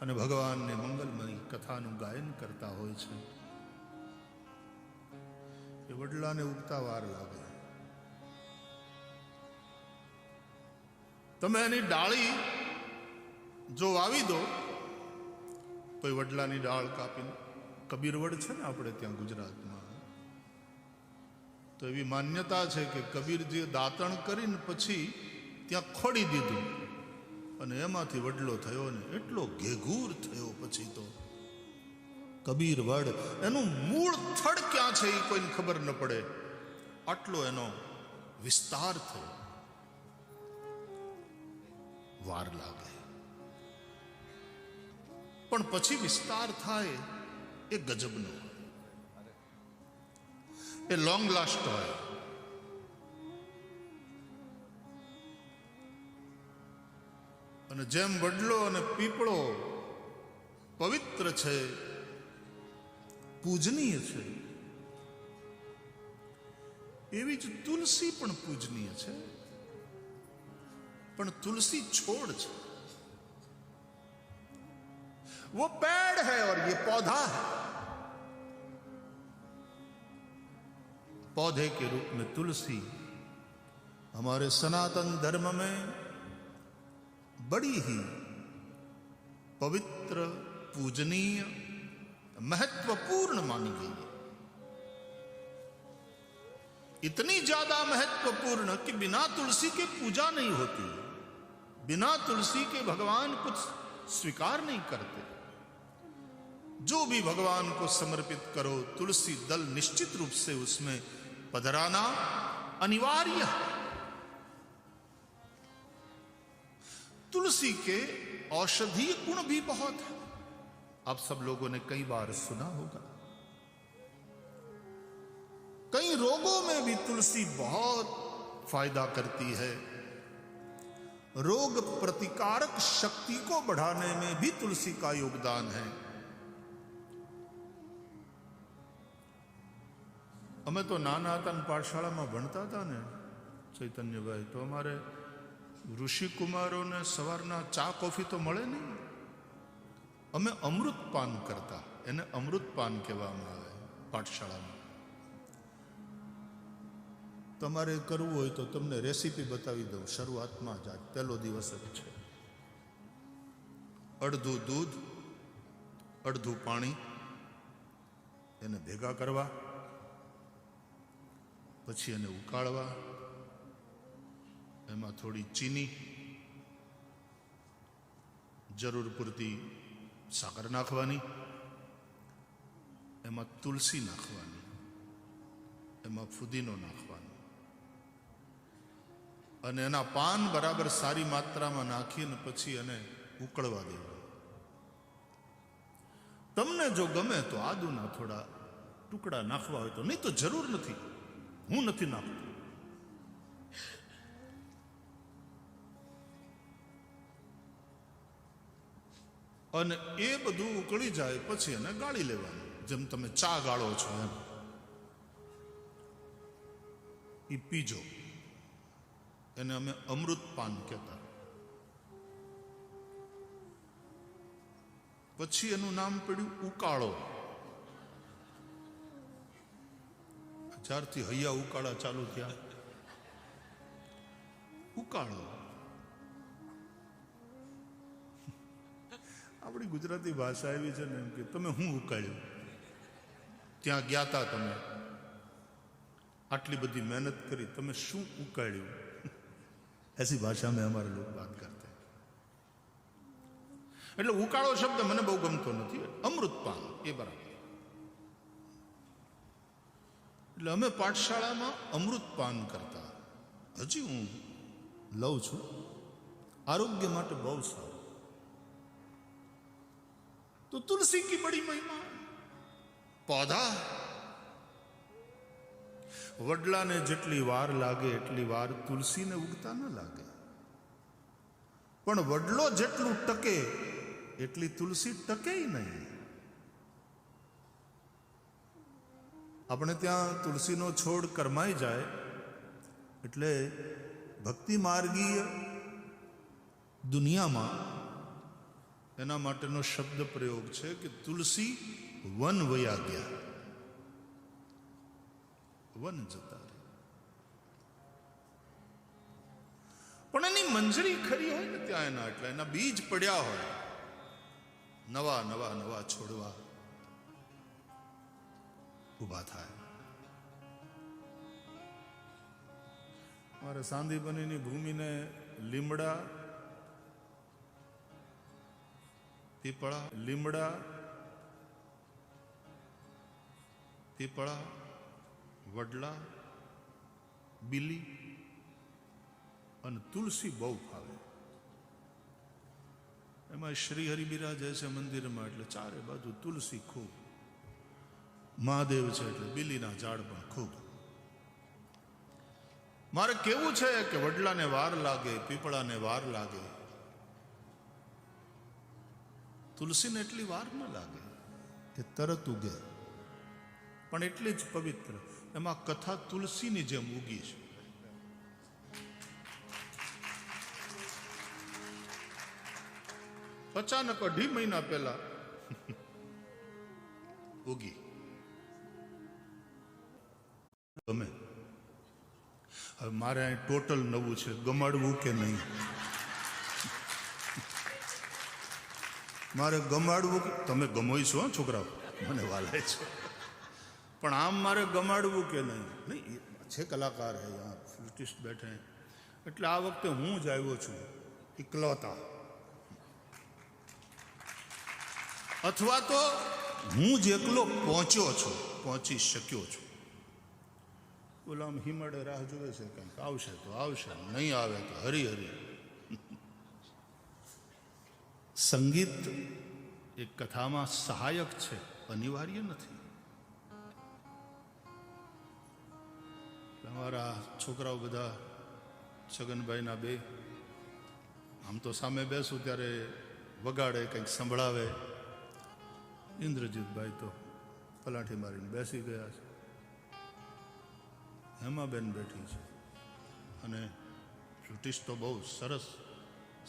અને ભગવાનને મંગલમય કથાનું ગાયન કરતા હોય છે. એ વડલાને ઉગતા વાર લાગે. તમે એની ડાળી જો વાવી દો તો એ વડલાની ડાળ કાપીને, કબીરવડ છે ને આપણે ત્યાં ગુજરાતમાં, તો એવી માન્યતા છે કે કબીરજીએ દાંતણ કરીને પછી ત્યાં ખોડી દીધું અને એમાંથી વડલો થયો ને એટલો ઘેઘૂર થયો. પછી તો કબીર વડ, એનું મૂળ થડ ક્યાં છે એ કોઈને ખબર ન પડે, આટલો એનો વિસ્તાર થયો. વાર લાગે પણ પછી વિસ્તાર થાય એ ગજબનો હોય, એ લોંગ લાસ્ટ હોય. અને જેમ વડલો અને પીપળો પવિત્ર છે, પૂજનીય છે, એવી જ તુલસી પણ પૂજનીય છે. પણ તુलसी छोड़ છે, वो पेड़ है और ये पौधा है. पौधे के रूप में तुलसी हमारे सनातन धर्म में बड़ी ही पवित्र, पूजनीय, महत्वपूर्ण मानी गई है. इतनी ज्यादा महत्वपूर्ण कि बिना तुलसी के पूजा नहीं होती, बिना तुलसी के भगवान कुछ स्वीकार नहीं करते. जो भी भगवान को समर्पित करो, तुलसी दल निश्चित रूप से उसमें पधराना अनिवार्य है. तुलसी के औषधीय गुण भी बहुत है. आप सब लोगों ने कई बार सुना होगा, कई रोगों में भी तुलसी बहुत फायदा करती है. रोग प्रतिकारक शक्ति को बढ़ाने में भी तुलसी का योगदान है. અમે તો નાના હતા ને પાઠશાળામાં ભણતા હતા ને ચૈતન્યભાઈ, તો અમારે ઋષિકુમારોને સવારના ચા કોફી તો મળે નહીં, અમે અમૃતપાન કરતા. એને અમૃતપાન કહેવામાં આવે પાઠશાળામાં. તમારે કરવું હોય તો તમને રેસીપી બતાવી દઉં. શરૂઆતમાં જ આજ પહેલો દિવસ જ છે. અડધું દૂધ, અડધું પાણી, એને ભેગા કરવા, પછી એને ઉકાળવા, એમાં થોડી ચીની, જરૂર પૂરતી સાકર નાખવાની, એમાં તુલસી નાખવાની, એમાં ફુદીનો નાખવાનો અને એના પાન બરાબર સારી માત્રામાં નાખીને પછી એને ઉકળવા દેવાનું. તમને જો ગમે તો આદુના થોડા ટુકડા નાખવા હોય તો, નહીં તો જરૂર નથી. હું નથી નાખતો. અને એ બધું ઉકળી જાય પછી એને ગાળી લેવાનું, જેમ તમે ચા ગાળો છો એમ. એ પીજો. એને અમે અમૃતપાન કહેતા. પછી એનું નામ પડ્યું ઉકાળો. જ્યારથી હૈયા ઉકાળા ચાલુ થયા, ઉકાળો. આપણી ગુજરાતી ભાષા એવી છે ને એમ કે તમે હું ઉકાળ્યું, ત્યાં ગયા તા તમે, આટલી બધી મહેનત કરી, તમે શું ઉકાળ્યું? ऐसी भाषा में हमारे लोग बात करते हैं. એટલે ઉકાળો શબ્દ મને બહુ ગમતો નથી. અમૃતપાન એ બરાબર. એટલે અમે પાઠશાળામાં અમૃતપાન કરતા. હજી હું લઉં છું. આરોગ્ય માટે બહુ સારું. તો તુલસી की बड़ी महिमा. पौधा વડલાને જેટલી વાર લાગે એટલી વાર તુલસીને ઉગતા ન લાગે. પણ વડલો જેટલું ટકે એટલી તુલસી ટકે નહીં. આપણે ત્યાં તુલસીનો છોડ કરમાઈ જાય એટલે ભક્તિ માર્ગીય દુનિયામાં એના માટેનો શબ્દ પ્રયોગ છે કે તુલસી વન વયા ગયા, વન જતા રહે. પણ એની મંજરી ખરી હોય ને ત્યાં એના એટલે એના બીજ પડ્યા હોય, નવા નવા નવા છોડવા ઉભા થાય. મારે સાંદીપનીની ભૂમિને લીમડા, પીપળા, લીમડા, પીપળા, વડલા, બીલી અને તુલસી બહુ ફાવે. એમાં શ્રી હરિ બિરાજે છે મંદિરમાં એટલે ચારે બાજુ તુલસી ખૂબ. મહાદેવ છે એટલે બીલીના ઝાડ પણ ખૂબ. મારે કેવું છે કે વડલાને વાર લાગે, પીપળાને વાર લાગે, તુલસીને એટલી વાર ન લાગે, એ તરત ઉગે, પણ એટલી જ પવિત્ર. એમાં કથા તુલસીની જેમ ઉગી છે. અચાનક 2.5 મહિના પહેલા ઉગી. ગમે. હવે મારે અહીં ટોટલ નવું છે, ગમાડવું કે નહીં? મારે ગમાડવું કે તમે ગમોઈ છો છોકરાઓ, મને વાલાય છે, પણ આમ મારે ગમાડવું કે નહીં? નહીં, છે કલાકાર હે યહાં, ફ્લુટિસ્ટ બેઠે, એટલે આ વખતે હું જ આવ્યો છું ઇકલૌતા, અથવા તો હું જ એકલો પહોંચી શક્યો છું. બોલો આમ હિમાડે રાહ જોવે છે, કંઈક આવશે તો આવશે, નહીં આવે તો હરી હરી. સંગીત એક કથામાં સહાયક છે, અનિવાર્ય નથી. અમારા છોકરાઓ બધા છગનભાઈના બે, આમ તો સામે બેસું ત્યારે વગાડે, કંઈક સંભળાવે. ઇન્દ્રજીતભાઈ તો પલાઠી મારીને બેસી ગયા છે. હેમાબેન બેઠી છે, અને ફ્લુટિસ્ટ તો બહુ સરસ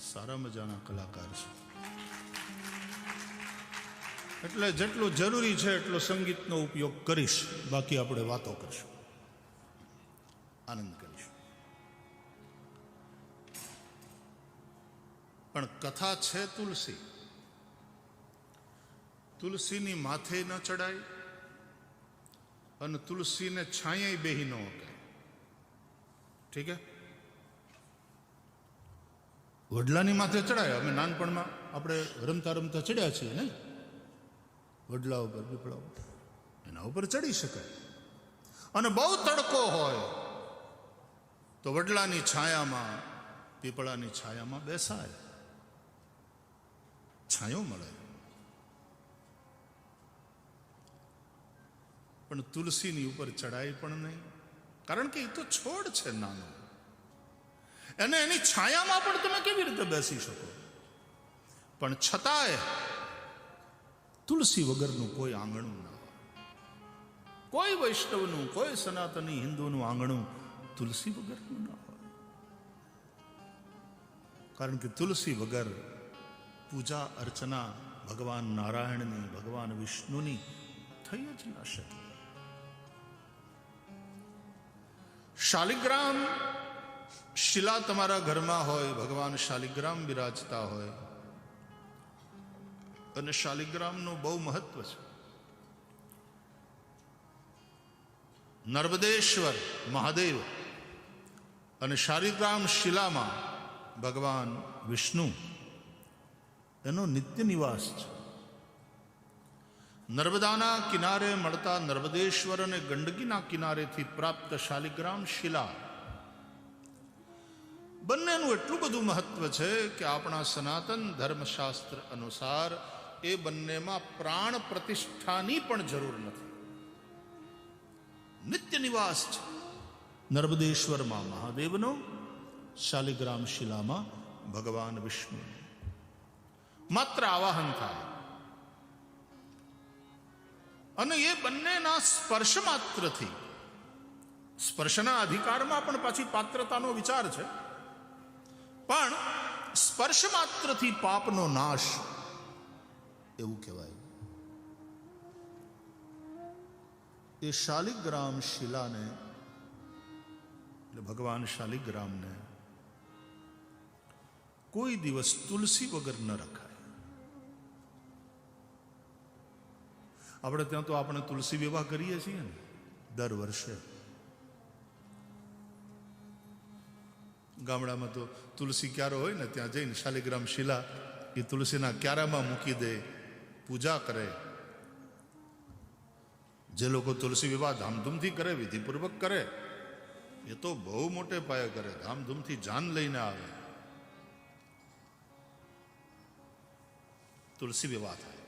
સારા મજાના કલાકાર છે. એટલે જેટલું જરૂરી છે એટલો સંગીતનો ઉપયોગ કરીશ, બાકી આપણે વાતો કરીશું, આનંદ કરીશું. પણ કથા છે તુલસી. તુલસીની માથે ન ચડાય અને તુલસીને છાંયે બેહી ન શકે. ઠીક હે? વડલાની માથે ચડાય. અમે નાનપણમાં આપણે રમતા રમતા ચડ્યા છીએ ને, વડલા ઉપર, પીપળા ઉપર, એના ઉપર ચડી શકાય. અને બહુ તડકો હોય તો વડલાની છાયામાં, પીપળાની છાયામાં બેસાય, છાંયો મળે. પણ તુલસીની ઉપર ચડાય પણ નહીં, કારણ કે એ તો છોડ છે નાનો, અને એની છાયામાં પણ તમે કેવી રીતે બેસી શકો? પણ છતાંય તુલસી વગરનું કોઈ આંગણું ના હોય. કોઈ વૈષ્ણવનું, કોઈ સનાતની હિન્દુનું આંગણું તુલસી વગરનું ના હોય. કારણ કે તુલસી વગર પૂજા અર્ચના ભગવાન નારાયણની, ભગવાન વિષ્ણુની થઈ જ ના શકે. શાલિગ્રામ શિલા તમારા ઘરમાં હોય, ભગવાન શાલિગ્રામ બિરાજતા હોય, અને શાલિગ્રામનું બહુ મહત્વ છે. નર્મદેશ્વર મહાદેવ અને શાલિગ્રામ શિલામાં ભગવાન વિષ્ણુ, એનો નિત્ય નિવાસ છે. નર્મદાના કિનારે મળતા નર્મદેશ્વર અને ગંડકીના કિનારેથી પ્રાપ્ત શાલિગ્રામ શિલા, બંનેનું એટલું બધું મહત્વ છે કે આપણા સનાતન ધર્મશાસ્ત્ર અનુસાર એ બંનેમાં પ્રાણ પ્રતિષ્ઠાની પણ જરૂર નથી. નિત્ય નિવાસ છે. નર્મદેશ્વરમાં મહાદેવનો, શાલિગ્રામ શિલામાં ભગવાન વિષ્ણુ. માત્ર આવાહન થાય અને એ બંનેના સ્પર્શ માત્રથી, સ્પર્શના અધિકારમાં પણ પાછી પાત્રતાનો વિચાર છે, પણ સ્પર્શ માત્રથી પાપનો નાશ એવું કહેવાય. એ શાલિગ્રામ શિલાને એટલે ભગવાન શાલિગ્રામને કોઈ દિવસ તુલસી વગર ન રખાય. આપણે ત્યાં તો આપણે તુલસી વિવાહ કરીએ છીએ ને દર વર્ષે. ગામડામાં તો તુલસી ક્યારો હોય ને ત્યાં જઈને શાલિગ્રામ શિલા એ તુલસીના ક્યારામાં મૂકી દે, પૂજા કરે. જે લોકો તુલસી વિવાહ ધામધૂમથી કરે, વિધિપૂર્વક કરે, એ તો બહુ મોટે પાયે કરે, ધામધૂમથી જાન લઈને આવે, તુલસી વિવાહ થાય.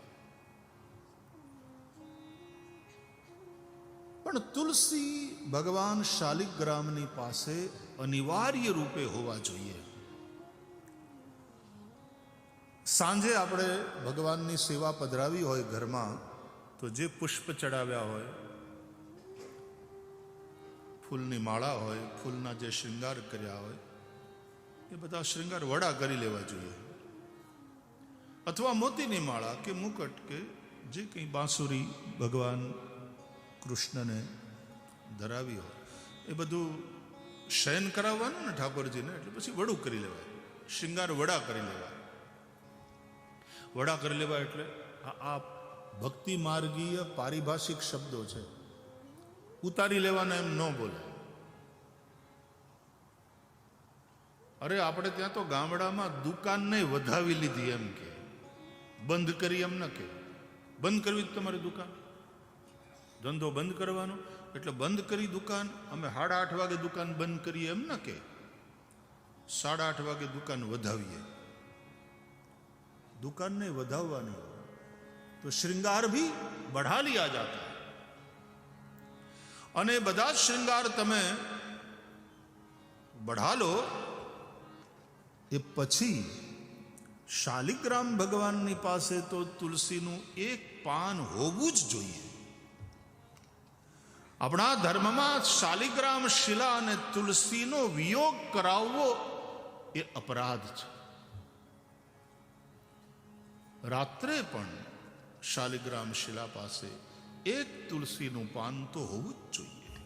પણ તુલસી ભગવાન શાલિગ્રામની પાસે અનિવાર્ય રૂપે હોવા જોઈએ. સાંજે આપણે ભગવાનની સેવા પધરાવી હોય ઘરમાં તો જે પુષ્પ ચડાવ્યા હોય, ફૂલની માળા હોય, ફૂલના જે શૃંગાર કર્યા હોય એ બધા શૃંગાર વડા કરી લેવા જોઈએ. અથવા મોતીની માળા કે મુકટ કે જે કંઈ બાંસુરી ભગવાન કૃષ્ણને ધરાવી હોય એ બધું શયન કરાવવાનું ને ઠાકોરજીને, એટલે પછી વડું કરી લેવાય, શૃંગાર વડા કરી લેવાય. વડા કરી લેવાય એટલે આ ભક્તિ માર્ગીય પારિભાષિક શબ્દો છે, ઉતારી લેવાના એમ ન બોલે. અરે આપણે ત્યાં તો ગામડામાં દુકાનને વધાવી લીધી એમ કે, બંધ કરી એમ ન કે. બંધ કરવી તમારી દુકાન, ધંધો બંધ કરવાનો એટલે બંધ કરી દુકાન. અમે 8:30 વાગે દુકાન બંધ કરીએ એમ ન કે, 8:30 વાગે દુકાન વધાવીએ. दुकान ने વધાવવાની तो श्रृंगार भी बढ़ा लिया जाता है. અને બધા જ શ્રૃંગાર તમે बढ़ा लो એ પછી શાલિગ્રામ ભગવાનની પાસે તો તુલસીનું એક પાન હોવું જ જોઈએ. આપણા ધર્મમાં શાલિગ્રામ શિલા અને તુલસીનો વિયોગ કરાવવો એ અપરાધ છે. રાત્રે પણ શાલિગ્રામ શિલા પાસે એક તુલસીનું પાન તો હોવું જ જોઈએ.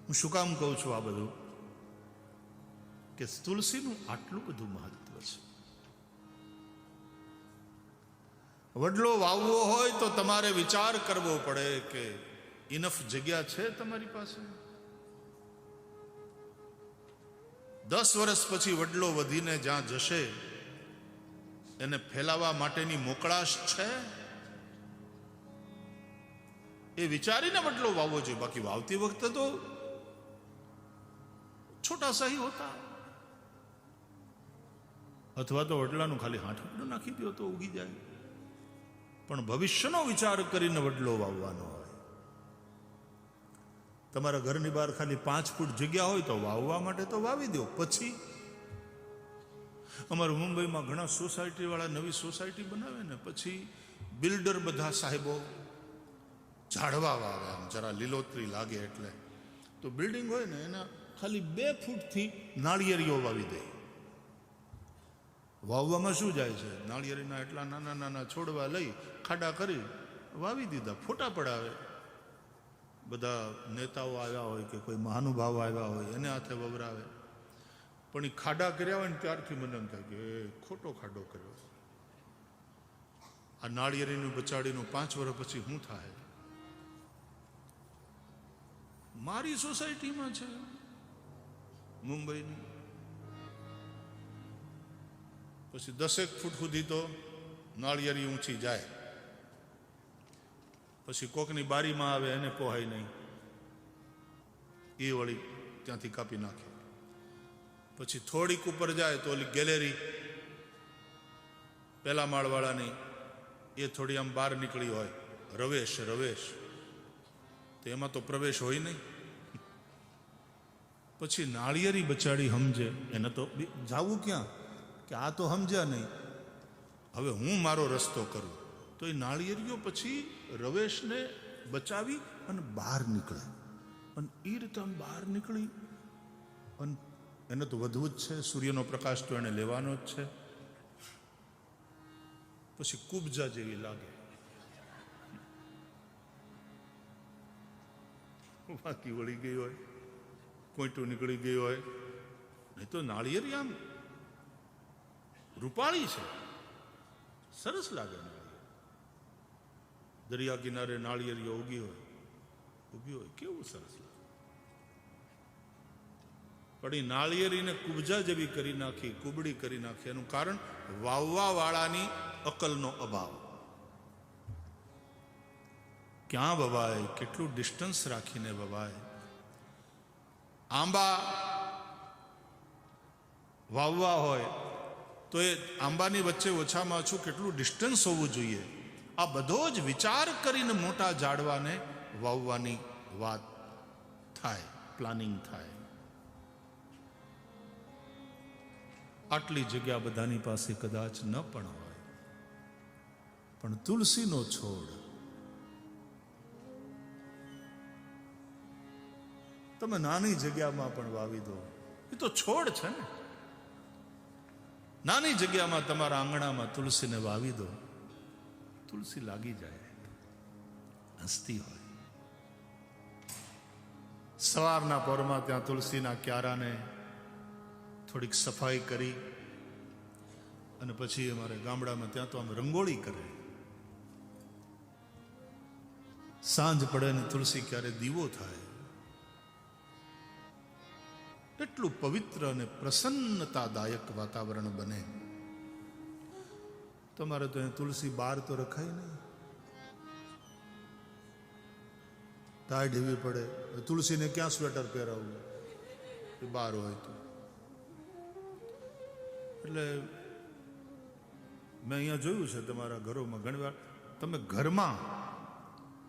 હું શું કામ કહું છું આ બધું? કે તુલસીનું આટલું બધું મહત્વ છે. વડલો વાવવો હોય તો તમારે વિચાર કરવો પડે કે ઇનફ જગ્યા છે તમારી પાસે? 10 વર્ષ પછી વડલો વધીને જ્યાં જશે એને ફેલાવા માટેની મોકળાશ છે? એ વિચારીને વડલો વાવવો જોઈએ. બાકી વાવતી વખતે તો છોટા સહી હોતા, અથવા તો વડલાનું ખાલી હાંઠુકડું નાખી દો તો ઉગી જાય. પણ ભવિષ્યનો વિચાર કરીને વડલો વાવવાનો હોય. તમારા ઘરની બહાર ખાલી 5 ફૂટ જગ્યા હોય તો વાવવા માટે તો વાવી દો. પછી અમારે મુંબઈમાં ઘણા સોસાયટી વાળા નવી સોસાયટી બનાવે ને પછી બિલ્ડર બધા સાહેબો ઝાડવા વાવે, આમ જરા લીલોતરી લાગે એટલે. તો બિલ્ડિંગ હોય ને એના ખાલી 2 ફૂટથી નાળિયેરીઓ વાવી દે. વાવવામાં શું જાય છે? નાળિયેરીના એટલા નાના નાના છોડવા લઈ ખાડા કરી વાવી દીધા. ફોટા પડાવે, બધા નેતાઓ આવ્યા હોય કે કોઈ મહાનુભાવ આવ્યા હોય એને હાથે વવરાવે. પણ એ ખાડા કર્યા હોય ને ત્યારથી મને એમ થાય કે ખોટો ખાડો કર્યો. આ નાળિયેરીનું બચાડીનું 5 વર્ષ પછી શું થાય? મારી સોસાયટીમાં છે મુંબઈની, પછી 10 ફૂટ સુધી તો નાળિયેરી ઊંચી જાય. પછી કોકની બારીમાં આવે એને પોહાય નહીં, એ વળી ત્યાંથી કાપી નાખે. પછી થોડીક ઉપર જાય તો ઓલી ગેલેરી પહેલા માળવાળાની એ થોડી આમ બહાર નીકળી હોય, રવેશ તો એમાં તો પ્રવેશ હોય નહીં. પછી નાળિયેરી બચાડી સમજે એને તો જાવું ક્યાં? કે આ તો સમજ્યા નહીં, હવે હું મારો રસ્તો કરું. તો એ નાળિયેરીઓ પછી રવેશને બચાવી અને બહાર નીકળે. અને એ રીતે આમ બહાર નીકળી અને એને તો વધવું જ છે, સૂર્યનો પ્રકાશ તો એને લેવાનો જ છે. પછી કુબજા જેવી લાગે. બાકી વળી ગઈ હોય, કોઈટું નીકળી ગઈ હોય. નહીં તો નાળિયેરી આમ રૂપાળી છે, સરસ લાગે. દરિયા કિનારે નાળિયેરીઓ ઉગી હોય કેવું સરસ લાગે. પણ એ નાળિયેરીને કુબજા જેવી કરી નાખી, કુબડી કરી નાખી. એનું કારણ વાવવા વાળાની અકલનો અભાવ. ક્યાં વવાય, કેટલું ડિસ્ટન્સ રાખીને વવાય. આંબા વાવવા હોય તો એ આંબાની વચ્ચે ઓછામાં ઓછું કેટલું ડિસ્ટન્સ હોવું જોઈએ. આ બધો જ વિચાર કરીને મોટા ઝાડવાને વાવવાની વાત થાય, પ્લાનિંગ થાય. આટલી જગ્યા બધાની પાસે કદાચ ન પણ હોય, પણ તુલસીનો છોડ તમે નાની જગ્યામાં પણ વાવી દો. એ તો છોડ છે ને. નાની જગ્યામાં તમારા આંગણામાં તુલસીને વાવી દો, તુલસી લાગી જાય, હસતી હોય. સવારના પહોરમાં ત્યાં તુલસીના ક્યારાને થોડીક સફાઈ કરી અને પછી અમારે ગામડામાં ત્યાં તો આમ રંગોળી કરે. સાંજ પડે ને તુલસી ક્યારે દીવો થાય. એટલું પવિત્ર અને પ્રસન્નતાદાયક વાતાવરણ બને. તમારે તો તુલસી બહાર તો રખાય નહીં, ટાઈ ઢીવી પડે. તુલસીને ક્યાં સ્વેટર પહેરાવવું એ બહાર હોય તો. એટલે મેં અહીંયા જોયું છે તમારા ઘરોમાં ઘણીવાર તમે ઘરમાં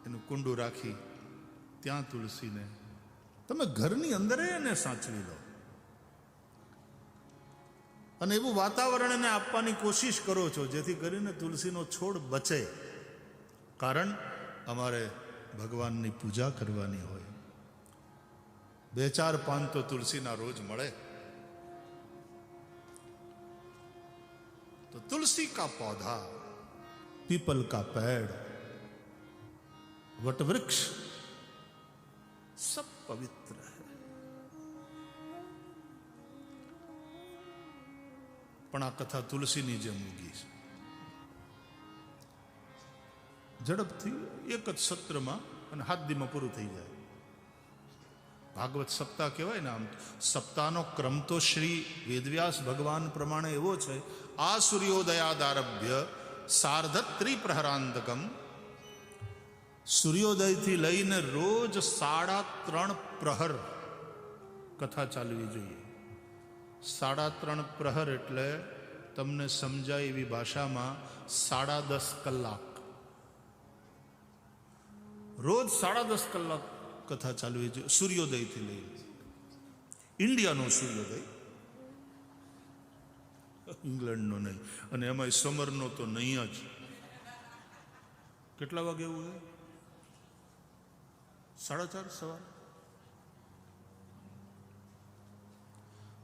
એનું કુંડું રાખી ત્યાં તુલસીને તમે ઘરની અંદર એને સાચવી લો અને એવું વાતાવરણ એને આપવાની કોશિશ કરો છો જેથી કરીને તુલસીનો છોડ બચે. કારણ અમારે ભગવાનની પૂજા કરવાની હોય. 2-4 પાન તો તુલસીના રોજ મળે. तो तुलसी का पौधा, पीपल का पेड़, वट वृक्ष सब पवित्र है. પણ આ કથા તુલસીની જેમ ઉગી છે. ઝડપથી એક જ સત્રમાં અને હાથદીમાં પૂરું થઈ જાય. ભાગવત સપ્તાહ કહેવાય ને. આમ સપ્તાહનો ક્રમ તો શ્રી વેદવ્યાસ ભગવાન પ્રમાણે એવો છે. આ સૂર્યોદયાદારભ્ય સાર્ધત્રિ પ્રહરાંતકમ. સૂર્યોદયથી લઈને રોજ 3.5 પ્રહર કથા ચાલવી જોઈએ. 3.5 પ્રહર એટલે તમને સમજાય એવી ભાષામાં 10.5 કલાક. રોજ 10.5 કલાક કથા ચાલવી જોઈએ. સૂર્યોદયથી લઈને ઇન્ડિયાનો સૂર્યોદય, ઇંગ્લેન્ડનો નહીં. અને એમાં સમરનો તો નહીં જ. કેટલા વાગે એવું હોય? 4:30 સવાર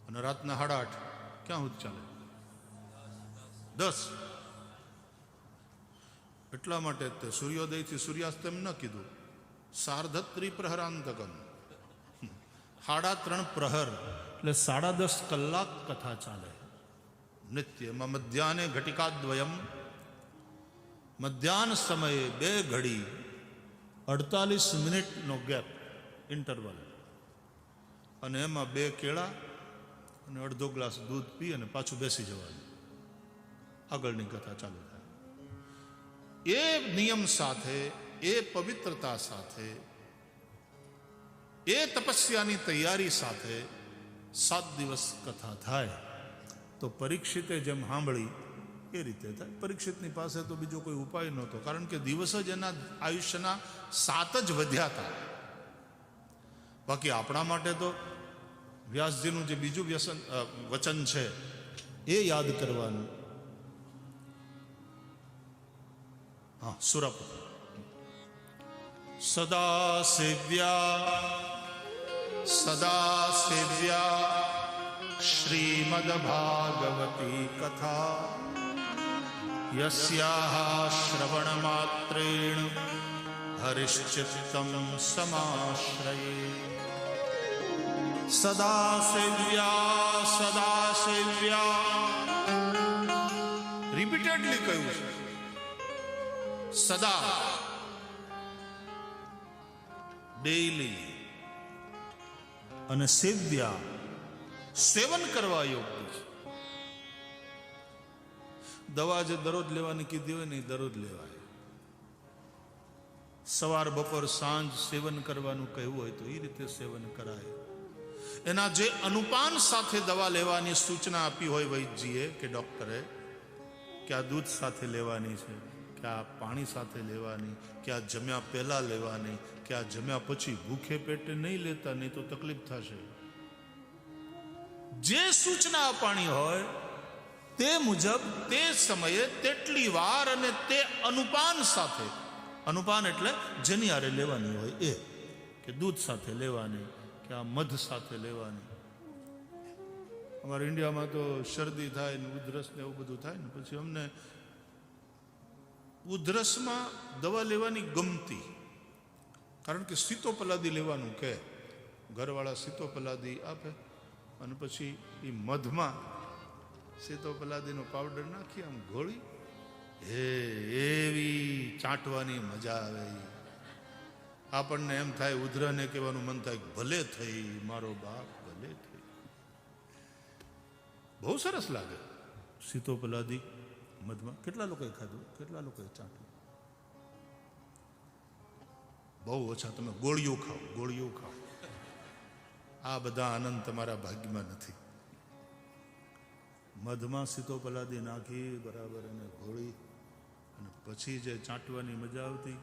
અને રાતના 8:30. ક્યાં સુધી ચાલે? 10. એટલા માટે તે સૂર્યોદયથી સૂર્યાસ્ત એમ ન કીધું. સાર્ધત્રિ પ્રહરાંતકમ, 3.5 પ્રહર એટલે 10.5 કલાક કથા ચાલે નિત્ય. એમાં મધ્યાહને ઘટિકાદ્વયમ, મધ્યાહન સમયે 2 ઘડી 48 મિનિટનો ગેપ, ઇન્ટરવલ. અને એમાં 2 કેળા અને અડધો ગ્લાસ દૂધ પી અને પાછું બેસી જવાનું. આગળની કથા ચાલુ થાય. એ નિયમ સાથે, એ પવિત્રતા સાથે, એ તપસ્યાની તૈયારી સાથે 7 દિવસ કથા થાય તો પરીક્ષિતે જેમ સાંભળી એ રીતે થાય. પરીક્ષિતની પાસે તો બીજો કોઈ ઉપાય નહોતો, કારણ કે દિવસ જ એના આયુષ્યના 7 જ વધ્યા હતા. બાકી આપણા માટે તો વ્યાસજીનું જે બીજું વચન છે એ યાદ કરવાનું. હા, સુરપ સદા સેવ્યા શ્રીમદ ભાગવતી કથા યસ્યાહ શ્રવણ માત્રેણ હરિશ્ચિત્તમ સમાશ્રયે સદા સેવ્યા રિપીટેડલી કહ્યું છે સદા ડેઈલી અને સેવ્યા સેવન કરવા યોગ્ય છે. દવા જે દરરોજ લેવાની કીધી હોય ને એ દરરોજ લેવાય. સવાર બપોર સાંજ સેવન કરવાનું કહ્યું હોય તો એ રીતે સેવન કરાય. એના જે અનુપાન સાથે દવા લેવાની સૂચના આપી હોય વૈદ્યજીએ કે ડોક્ટરે કે આ દૂધ સાથે લેવાની છે, કે આ પાણી સાથે લેવાની, કે આ જમ્યા પહેલા લેવાની, કે આ જમ્યા પછી ભૂખે પેટે નહીં લેતા, નહીં તો તકલીફ થશે. જે સૂચના અપાણી હોય તે મુજબ તે સમયે તેટલી વાર અને તે અનુપાન સાથે, અનુપાન એટલે જેની હારે લેવાની હોય એ, કે દૂધ સાથે લેવાની, કે આ મધ સાથે લેવાની. અમારા ઇન્ડિયામાં તો શરદી થાય ને ઉધરસ ને એવું બધું થાય ને પછી અમને ઉધરસમાં દવા લેવાની ગમતી, કારણ કે સીતોપલાદી લેવાનું કે ઘરવાળા સીતોપલાદી આપે અને પછી એ મધમાં સીતોપલાદીનો પાવડર નાખી આમ ઘોળી એવી ચાટવાની મજા આવે. આપણને એમ થાય ઉધરાને કહેવાનું મન થાય ભલે થઈ મારો બાપ ભલે થઈ. બહુ સરસ લાગે સીતોપલાદી મધમાં. કેટલા લોકોએ ખાધું, કેટલા લોકોએ ચાટ્યું? બહુ ઓછા. તમે ગોળીઓ ખાઓ, ગોળીઓ ખાઓ. આ બધા આનંદ તમારા ભાગ્યમાં નથી. મધમાં સીતોપલાદી નાખી બરાબર એને ઘોળી અને પછી જે ચાટવાની મજા આવતી.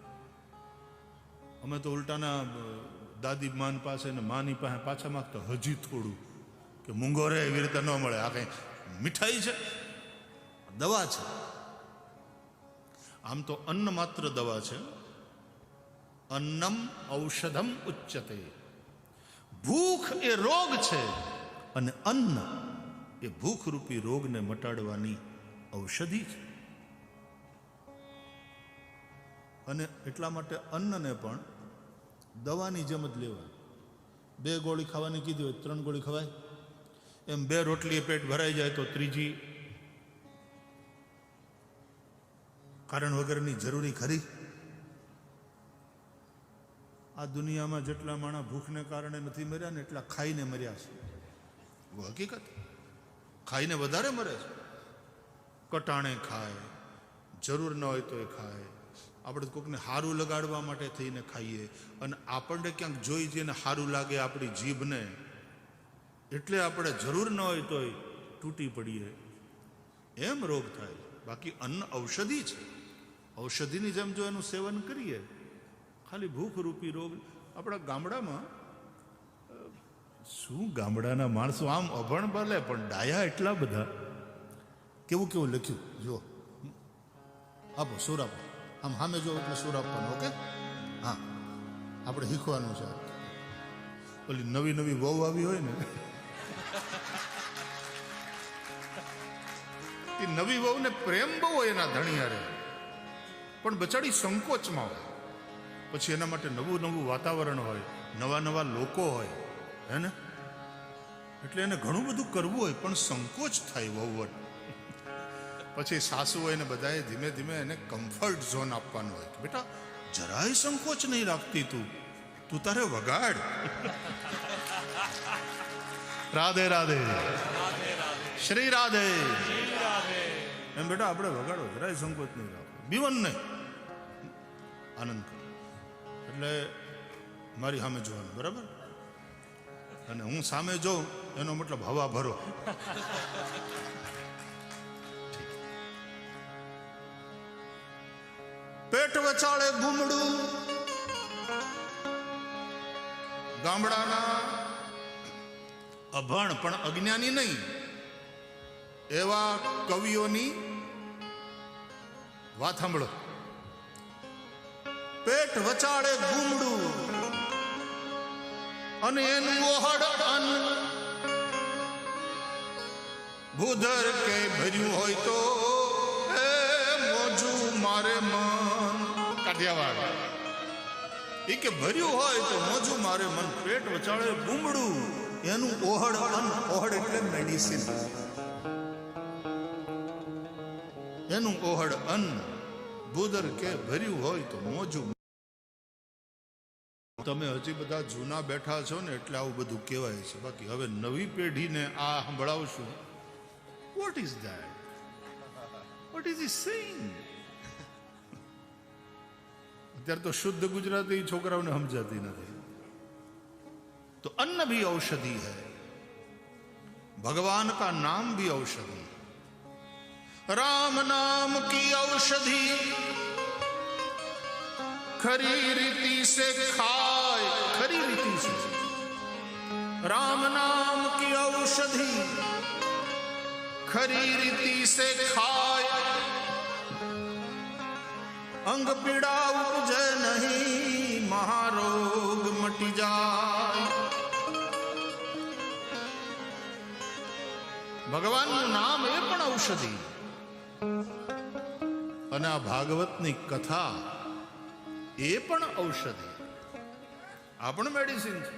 અમે તો ઉલટાના દાદી માન પાસે ને માની પાસે પાછા માગતા હજી થોડું, કે મૂંગો રે એવી રીતે ન મળે. આ કઈ મીઠાઈ છે? દવા છે. આમ તો અન્ન માત્ર દવા છે. અન્નમ ઔષધમ ઉચ્યતે. ભૂખ એ રોગ છે અને અન્ન એ ભૂખરૂપી રોગને મટાડવાની ઔષધિ છે. અને એટલા માટે અન્નને પણ દવાની જેમ જ લેવા. 2 ગોળી ખાવાની કીધી હોય 3 ગોળી ખવાય. એમ 2 રોટલી પેટ ભરાઈ જાય તો ત્રીજી કારણ વગરની જરૂરી ખરી? આ દુનિયામાં જેટલા માણસ ભૂખને કારણે નથી મર્યા ને એટલા ખાઈને મર્યા છે. હકીકત. ખાઈને વધારે મરે છે. કટાણે ખાય, જરૂર ન હોય તો એ ખાય. આપણે કોઈકને સારું લગાડવા માટે થઈને ખાઈએ અને આપણને ક્યાંક જોઈ જઈને સારું લાગે આપણી જીભને, એટલે આપણે જરૂર ન હોય તોય તૂટી પડીએ. એમ રોગ થાય. બાકી અન્ન ઔષધિ છે. ઔષધિની જેમ જો એનું સેવન કરીએ, ખાલી ભૂખરૂપી રોગ. આપણા ગામડામાં શું, ગામડાના માણસો આમ અભણ ભલે પણ ડાયા એટલા બધા. કેવું કેવું લખ્યું જો. આપો સુર આપો. આમ સામે જો એટલે સુર આપવાનો. ઓકે, હા, આપણે શીખવાનું છે. ઓલી નવી નવી વહુ આવી હોય ને, એ નવી વહુને પ્રેમ બહુ હોય એના ધણિયારે, પણ બચાડી સંકોચમાં હોય. પછી એના માટે નવું નવું વાતાવરણ હોય, નવા નવા લોકો હોય, હે ને? એટલે એને ઘણું બધું કરવું હોય પણ સંકોચ થાય વહુવટ. પછી સાસુ હોય ને બધાએ ધીમે ધીમે એને કમ્ફર્ટ ઝોન આપવાનું હોય કે બેટા જરાય સંકોચ નહીં રાખતી, તું તારે વગાડ. રાધે રાધે, શ્રી રાધે. એમ બેટા આપણે વગાડો, જરાય સંકોચ નહીં રાખો, બીવન નહીં, આનંદ કરો. એટલે મારી સામે જોવાનું, બરાબર? અને હું સામે જોઉં એનો મતલબ હવા ભરો. પેટ વચાળે ગુમડું. ગામડાના અભણ પણ અજ્ઞાની નહીં એવા કવિઓની વાત સાંભળો. પેટ વચાળે ગુમડું અને એનું ઓહડ અન્ન ભૂધર કે ભર્યું હોય તો એ મારે મન. કાઠિયાવાડ એ કે ભર્યું હોય તો મોજું મારે મન, પેટ વચાળે બુમડું એનું ઓહડ અન. ઓહડ એટલે મેડિસિન, એનું ઓહડ અન. ભૂદર કે ભર્યું હોય તો મોજું. તમે હજી બધા જૂના બેઠા છો ને એટલે આવું બધું કહેવાય છે, બાકી હવે નવી પેઢીને આ સંભળાવશું. What is that? What is he saying? અત્યારે તો શુદ્ધ ગુજરાતી છોકરાઓને સમજાતી નથી. તો અન્ન भी औषधि है, भगवान का नाम भी औषधि, राम नाम की औषधि खरी रीति से खाए. खरी रीति से राम नाम की औषधि खरी रीति से खाए. अंग पीड़ा उपजे नहीं, महारोग मटी जाए. ભગવાનનું નામ એ પણ ઔષધિ. અને આ ભાગવતની કથા એ પણ ઔષધિ, આ પણ મેડિસિન છે.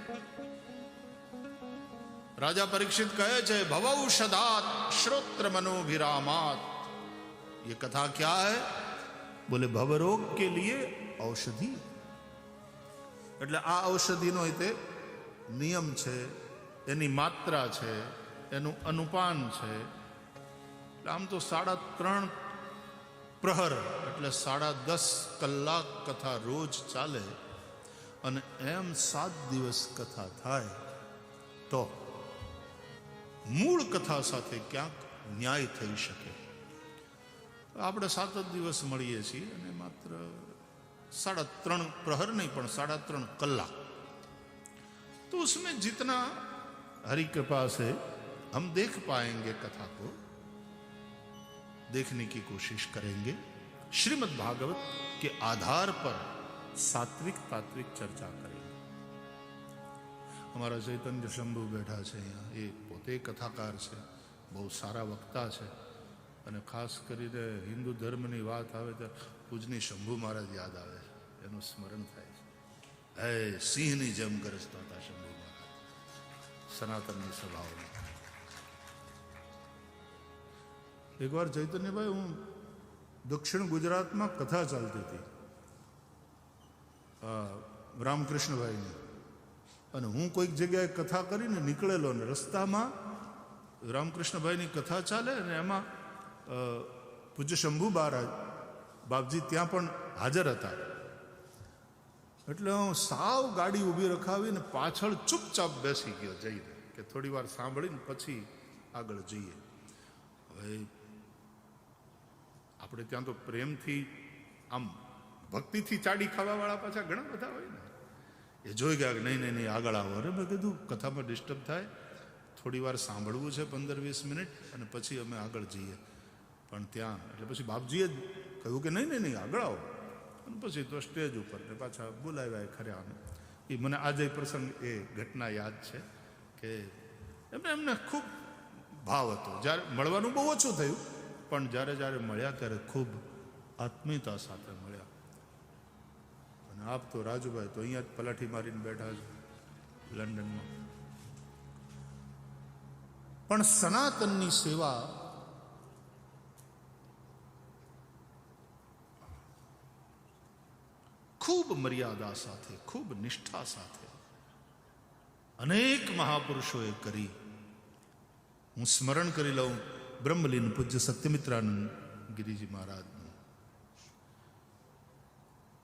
રાજા પરીક્ષિત કહે છે ભવૌષધાત શ્રોત્ર मनोभिरामात. ये कथा क्या है? बोले भवरोग के लिए औषधि. એટલે આ ઔષધિનો તે નિયમ છે, એની માત્રા છે, એનું અનુપાન છે. આમ તો 3.5 પ્રહર એટલે 10.5 કલાક કથા રોજ ચાલે, અને એમ 7 દિવસ કથા થાય તો મૂળ કથા સાથે ક્યાંક ન્યાય થઈ શકે. આપણે 7 જ દિવસ મળીએ છીએ અને માત્ર 3.5 પ્રહર नहीं પણ 3.5 કલાક. तो उसमें जितना हरि कृपा से हम देख पाएंगे कथा को, देखने की कोशिश करेंगे. श्रीमद् भागवत के आधार पर सात्विक तात्विक चर्चा करेंगे. हमारा चैतन्य शंभु बैठा છે અહીંયા, એ પોતે કથાકાર છે, બહુ સારા વક્તા છે, અને ખાસ કરીને હિન્દુ ધર્મની વાત આવે તો પૂજની શંભુ મહારાજ યાદ આવે છે, એનું સ્મરણ થાય છે. હે સિંહની જેમ ગરજતા હતા શંભુ મહારાજ સનાતનની સભાઓમાં. એકવાર ચૈતન્યભાઈ, હું દક્ષિણ ગુજરાતમાં કથા ચાલતી હતી રામકૃષ્ણભાઈની, અને હું કોઈક જગ્યાએ કથા કરીને નીકળેલો, ને રસ્તામાં રામકૃષ્ણભાઈની કથા ચાલે અને એમાં પૂજ્ય શંભુ મહારાજ બાપજી ત્યાં પણ હાજર હતા. એટલે હું સાવ ગાડી ઊભી રખાવીને પાછળ ચૂપચાપ બેસી ગયો જઈને, કે થોડી વાર સાંભળીને પછી આગળ જઈએ. હવે આપણે ત્યાં તો પ્રેમથી આમ ભક્તિથી ચાડી ખાવાવાળા પાછા ઘણા બધા હોય ને, એ જોઈ ગયા કે નહીં આગળ આવો. અરે મેં કીધું કથામાં ડિસ્ટર્બ થાય, થોડી વાર સાંભળવું છે 15-20 મિનિટ, અને પછી અમે આગળ જઈએ. પણ ત્યાં એટલે પછી બાપજીએ જ કહ્યું કે નહીં આગળ આવો, અને પછી તો સ્ટેજ ઉપર ને પાછા બોલાવ્યા ખર્યા. એ મને આજે પ્રસંગ, એ ઘટના યાદ છે કે એમને ખૂબ ભાવ હતો. જ્યારે મળવાનું બહુ ઓછું થયું, પણ જ્યારે મળ્યા ત્યારે ખૂબ આત્મીયતા સાથે મળ્યા. અને આપ તો રાજુભાઈ તો અહીંયા જ પલાઠી મારીને બેઠા છો લંડનમાં. પણ સનાતનની સેવા ખૂબ મર્યાદા સાથે, ખૂબ નિષ્ઠા સાથે અનેક મહાપુરુષોએ કરી. હું સ્મરણ કરી લઉં બ્રહ્મલીન પૂજ્ય સત્યમિત્રાનંદ ગિરિજી મહારાજનું.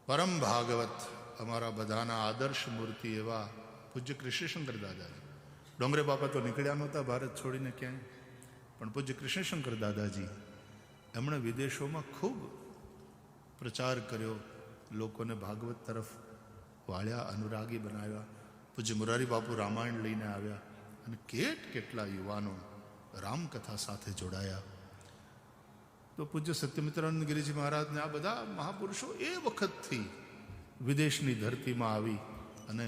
પરમ ભાગવત, અમારા બધાના આદર્શ મૂર્તિ એવા પૂજ્ય કૃષ્ણશંકર દાદાજી. ડોંગરે બાપા તો નીકળ્યા નહોતા ભારત છોડીને ક્યાંય, પણ પૂજ્ય કૃષ્ણશંકર દાદાજી એમણે વિદેશોમાં ખૂબ પ્રચાર કર્યો, લોકોને ભાગવત તરફ વાળ્યા, અનુરાગી બનાવ્યા. પૂજ્ય મુરારી બાપુ રામાયણ લઈને આવ્યા, અને કેટલા યુવાનો રામકથા સાથે જોડાયા. તો પૂજ્ય સત્યમિત્રાનંદ ગિરિજી મહારાજને આ બધા મહાપુરુષો એ વખતથી વિદેશની ધરતીમાં આવી અને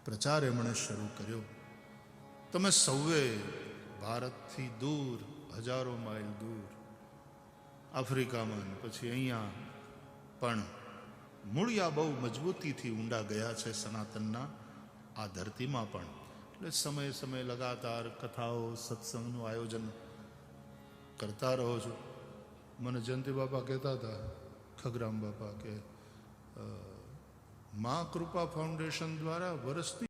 પ્રચાર એમણે શરૂ કર્યો. તમે સૌએ ભારતથી દૂર, હજારો માઇલ દૂર, આફ્રિકામાં, પછી અહીંયા પણ મૂળિયા બહુ મજબૂતીથી ઊંડા ગયા છે સનાતનના આ ધરતીમાં પણ. એટલે સમયે સમયે લગાતાર કથાઓ સત્સંગનું આયોજન કરતા રહો છો. મને જયંતિ બાપા કહેતા હતા, ખગરામ બાપા, કે મા કૃપા ફાઉન્ડેશન દ્વારા વર્ષની